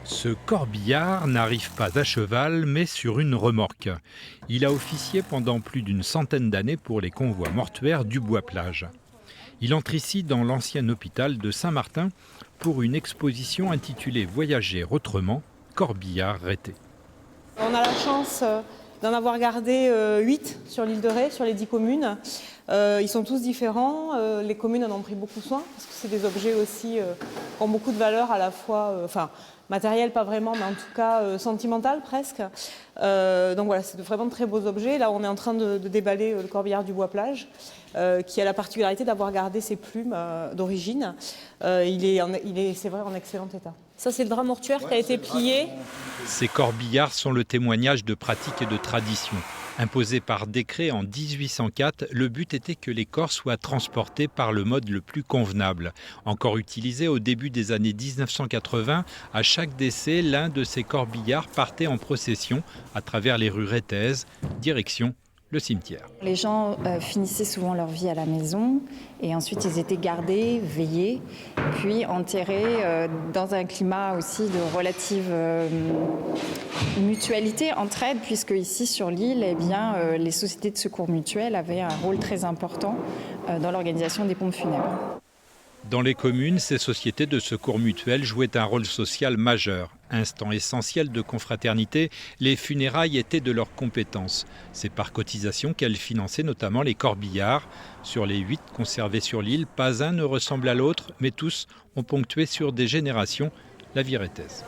Ce corbillard n'arrive pas à cheval, mais sur une remorque. Il a officié pendant plus d'une centaine d'années pour les convois mortuaires du Bois-Plage. Il entre ici dans l'ancien hôpital de Saint-Martin pour une exposition intitulée Voyager autrement, corbillard rété. On a la chance d'en avoir gardé 8 sur l'île de Ré, sur les 10 communes. Ils sont tous différents, les communes en ont pris beaucoup soin, parce que c'est des objets aussi qui ont beaucoup de valeur à la fois, matérielle pas vraiment, mais en tout cas sentimentale presque. Donc voilà, c'est vraiment de très beaux objets. Là on est en train de déballer le corbillard du Bois-Plage, qui a la particularité d'avoir gardé ses plumes d'origine. Il est, c'est vrai, en excellent état. Ça c'est le drap mortuaire qui a été plié. Ces corbillards sont le témoignage de pratiques et de traditions. Imposé par décret en 1804, le but était que les corps soient transportés par le mode le plus convenable. Encore utilisé au début des années 1980, à chaque décès, l'un de ces corbillards partait en procession à travers les rues rétaises, direction le cimetière. Les gens finissaient souvent leur vie à la maison et ensuite ils étaient gardés, veillés, puis enterrés dans un climat aussi de relative mutualité, entraide, puisque ici sur l'île, les sociétés de secours mutuels avaient un rôle très important dans l'organisation des pompes funèbres. Dans les communes, ces sociétés de secours mutuels jouaient un rôle social majeur. Instant essentiel de confraternité, les funérailles étaient de leur compétence. C'est par cotisation qu'elles finançaient notamment les corbillards. Sur les 8 conservés sur l'île, pas un ne ressemble à l'autre, mais tous ont ponctué sur des générations la vie rétaise.